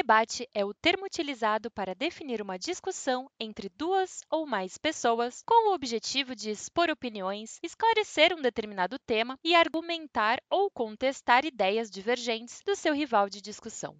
Debate é o termo utilizado para definir uma discussão entre duas ou mais pessoas com o objetivo de expor opiniões, esclarecer um determinado tema e argumentar ou contestar ideias divergentes do seu rival de discussão.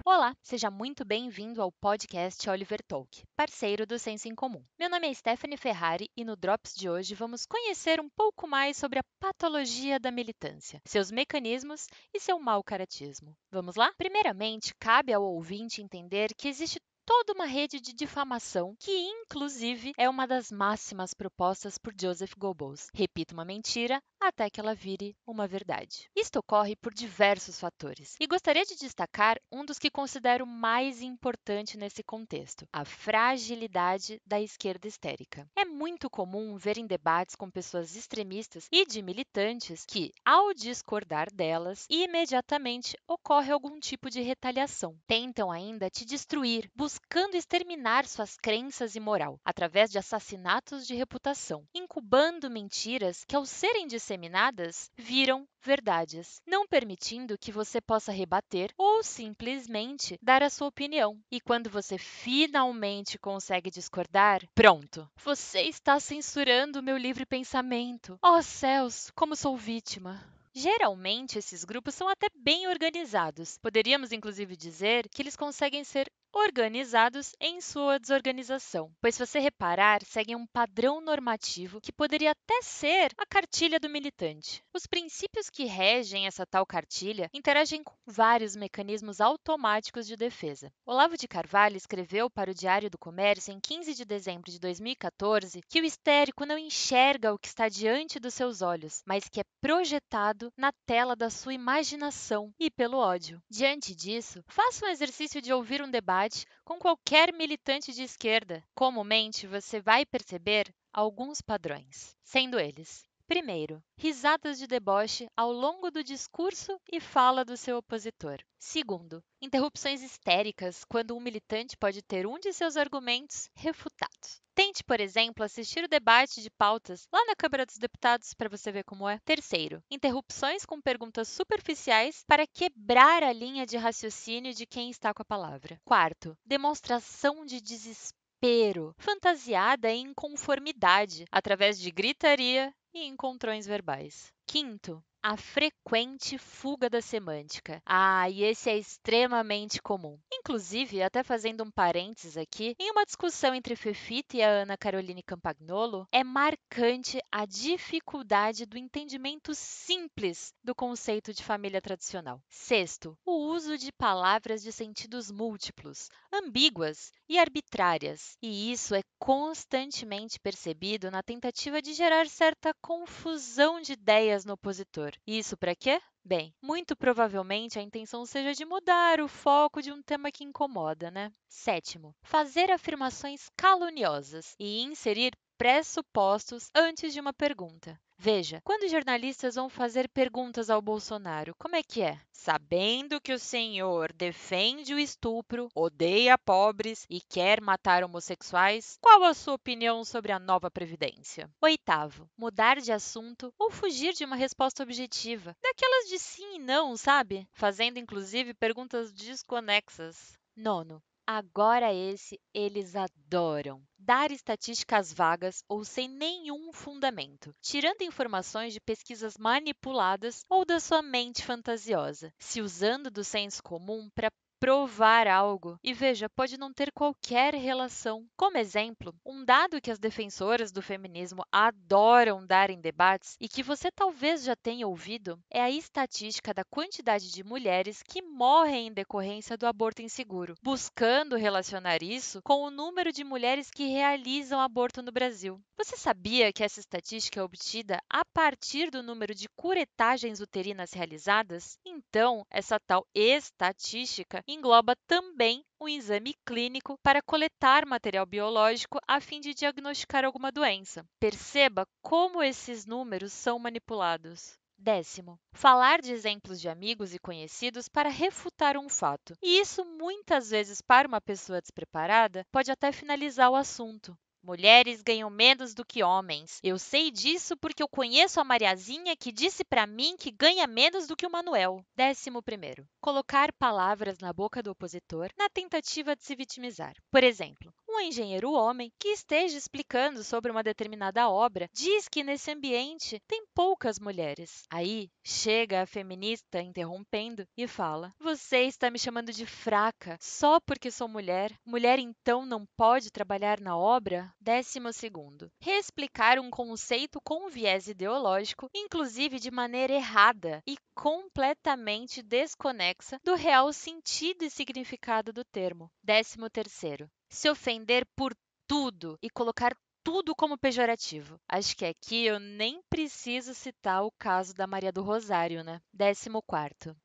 Olá, seja muito bem-vindo ao podcast Oliver Talk, parceiro do Senso em Comum. Meu nome é Stephanie Ferrari e no Drops de hoje vamos conhecer um pouco mais sobre a patologia da militância, seus mecanismos e seu mau caratismo. Vamos lá? Primeiramente, cabe ao ouvinte entender que existe toda uma rede de difamação que, inclusive, é uma das máximas propostas por Joseph Goebbels. Repita uma mentira até que ela vire uma verdade. Isto ocorre por diversos fatores, e gostaria de destacar um dos que considero mais importante nesse contexto: a fragilidade da esquerda histérica. É muito comum ver em debates com pessoas extremistas e de militantes que, ao discordar delas, imediatamente ocorre algum tipo de retaliação. Tentam ainda te destruir, buscando exterminar suas crenças e moral, através de assassinatos de reputação, incubando mentiras que, ao serem disseminadas, viram verdades, não permitindo que você possa rebater ou simplesmente dar a sua opinião. E quando você finalmente consegue discordar, pronto! Você está censurando o meu livre pensamento. Oh céus, como sou vítima! Geralmente, esses grupos são até bem organizados. Poderíamos, inclusive, dizer que eles conseguem ser organizados em sua desorganização, pois, se você reparar, seguem um padrão normativo que poderia até ser a cartilha do militante. Os princípios que regem essa tal cartilha interagem com vários mecanismos automáticos de defesa. Olavo de Carvalho escreveu para o Diário do Comércio em 15 de dezembro de 2014 que o histérico não enxerga o que está diante dos seus olhos, mas que é projetado na tela da sua imaginação e pelo ódio. Diante disso, faça um exercício de ouvir um debate com qualquer militante de esquerda. Comumente, você vai perceber alguns padrões, sendo eles: primeiro, risadas de deboche ao longo do discurso e fala do seu opositor. Segundo, interrupções histéricas quando um militante pode ter um de seus argumentos refutados. Tente, por exemplo, assistir o debate de pautas lá na Câmara dos Deputados para você ver como é. Terceiro, interrupções com perguntas superficiais para quebrar a linha de raciocínio de quem está com a palavra. Quarto, demonstração de desespero, fantasiada em inconformidade, através de gritaria e encontrões verbais. Quinto, a frequente fuga da semântica. E esse é extremamente comum. Inclusive, até fazendo um parênteses aqui, em uma discussão entre Fefita e a Ana Caroline Campagnolo, é marcante a dificuldade do entendimento simples do conceito de família tradicional. Sexto, o uso de palavras de sentidos múltiplos, ambíguas e arbitrárias. E isso é constantemente percebido na tentativa de gerar certa confusão de ideias no opositor. Isso para quê? Bem, muito provavelmente a intenção seja de mudar o foco de um tema que incomoda, né? Sétimo, fazer afirmações caluniosas e inserir pressupostos antes de uma pergunta. Veja, quando jornalistas vão fazer perguntas ao Bolsonaro, como é que é? Sabendo que o senhor defende o estupro, odeia pobres e quer matar homossexuais, qual a sua opinião sobre a nova Previdência? Oitavo, mudar de assunto ou fugir de uma resposta objetiva, daquelas de sim e não, sabe? Fazendo inclusive perguntas desconexas. Nono, agora esse eles adoram: dar estatísticas vagas ou sem nenhum fundamento, tirando informações de pesquisas manipuladas ou da sua mente fantasiosa, se usando do senso comum para provar algo. E veja, pode não ter qualquer relação. Como exemplo, um dado que as defensoras do feminismo adoram dar em debates e que você talvez já tenha ouvido é a estatística da quantidade de mulheres que morrem em decorrência do aborto inseguro, buscando relacionar isso com o número de mulheres que realizam aborto no Brasil. Você sabia que essa estatística é obtida a partir do número de curetagens uterinas realizadas? Então, essa tal estatística engloba também um exame clínico para coletar material biológico a fim de diagnosticar alguma doença. Perceba como esses números são manipulados. Décimo, falar de exemplos de amigos e conhecidos para refutar um fato. E isso, muitas vezes, para uma pessoa despreparada, pode até finalizar o assunto. Mulheres ganham menos do que homens. Eu sei disso porque eu conheço a Mariazinha que disse para mim que ganha menos do que o Manuel. 11º. Colocar palavras na boca do opositor na tentativa de se vitimizar. Por exemplo, um engenheiro homem que esteja explicando sobre uma determinada obra diz que nesse ambiente tem poucas mulheres. Aí chega a feminista interrompendo e fala: "Você está me chamando de fraca só porque sou mulher? Mulher então não pode trabalhar na obra?" 12º. Reexplicar um conceito com viés ideológico, inclusive de maneira errada e completamente desconexa do real sentido e significado do termo. 13º. Se ofender por tudo e colocar tudo como pejorativo. Acho que aqui eu nem preciso citar o caso da Maria do Rosário, né? 14º.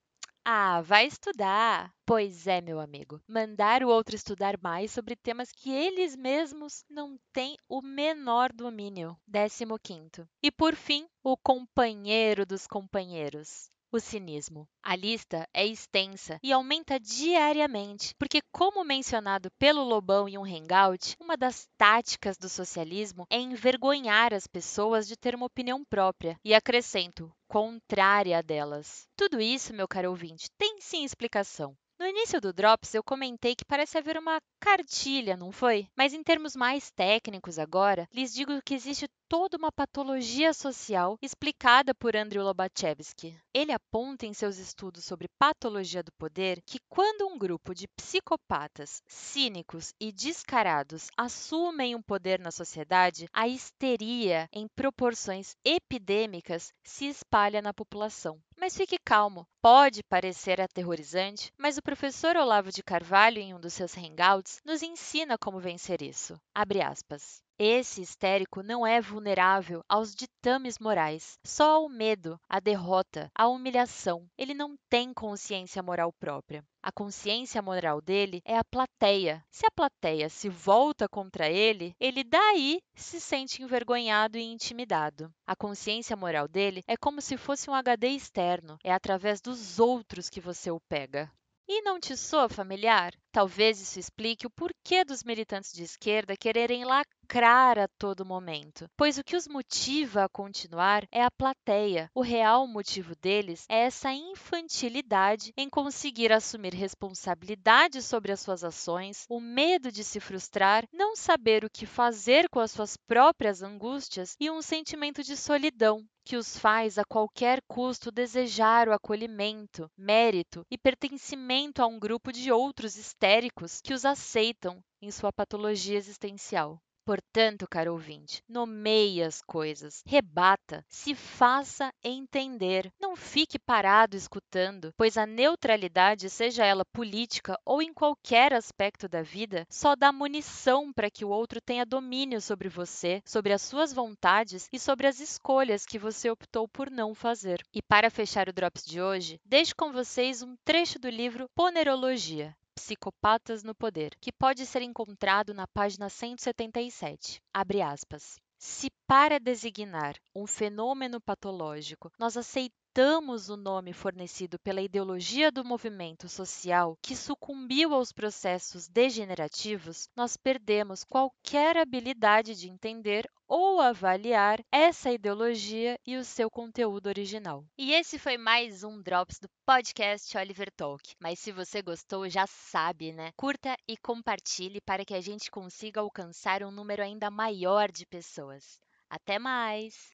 Ah, vai estudar! Pois é, meu amigo. Mandar o outro estudar mais sobre temas que eles mesmos não têm o menor domínio. 15º. E por fim, o companheiro dos companheiros. O cinismo. A lista é extensa e aumenta diariamente, porque, como mencionado pelo Lobão em um hangout, uma das táticas do socialismo é envergonhar as pessoas de ter uma opinião própria. E acrescento, contrária a delas. Tudo isso, meu caro ouvinte, tem sim explicação. No início do Drops, eu comentei que parece haver uma cartilha, não foi? Mas em termos mais técnicos agora, lhes digo que existe toda uma patologia social explicada por Andrew Lobachevsky. Ele aponta em seus estudos sobre patologia do poder que quando um grupo de psicopatas, cínicos e descarados assumem um poder na sociedade, a histeria em proporções epidêmicas se espalha na população. Mas fique calmo, pode parecer aterrorizante, mas o professor Olavo de Carvalho, em um dos seus hangouts, nos ensina como vencer isso. Abre aspas. Esse histérico não é vulnerável aos ditames morais, só ao medo, à derrota, à humilhação. Ele não tem consciência moral própria. A consciência moral dele é a plateia. Se a plateia se volta contra ele, ele daí se sente envergonhado e intimidado. A consciência moral dele é como se fosse um HD externo. É através dos outros que você o pega. E não te soa familiar? Talvez isso explique o porquê dos militantes de esquerda quererem lacrar a todo momento, pois o que os motiva a continuar é a plateia. O real motivo deles é essa infantilidade em conseguir assumir responsabilidade sobre as suas ações, o medo de se frustrar, não saber o que fazer com as suas próprias angústias e um sentimento de solidão que os faz a qualquer custo desejar o acolhimento, mérito e pertencimento a um grupo de outros histéricos que os aceitam em sua patologia existencial. Portanto, caro ouvinte, nomeie as coisas, rebata, se faça entender. Não fique parado escutando, pois a neutralidade, seja ela política ou em qualquer aspecto da vida, só dá munição para que o outro tenha domínio sobre você, sobre as suas vontades e sobre as escolhas que você optou por não fazer. E para fechar o Drops de hoje, deixo com vocês um trecho do livro Ponerologia. Psicopatas no Poder, que pode ser encontrado na página 177. Abre aspas. Se para designar um fenômeno patológico nós aceitamos o nome fornecido pela ideologia do movimento social que sucumbiu aos processos degenerativos, nós perdemos qualquer habilidade de entender ou avaliar essa ideologia e o seu conteúdo original. E esse foi mais um Drops do podcast Oliver Talk. Mas se você gostou, já sabe, né? Curta e compartilhe para que a gente consiga alcançar um número ainda maior de pessoas. Até mais!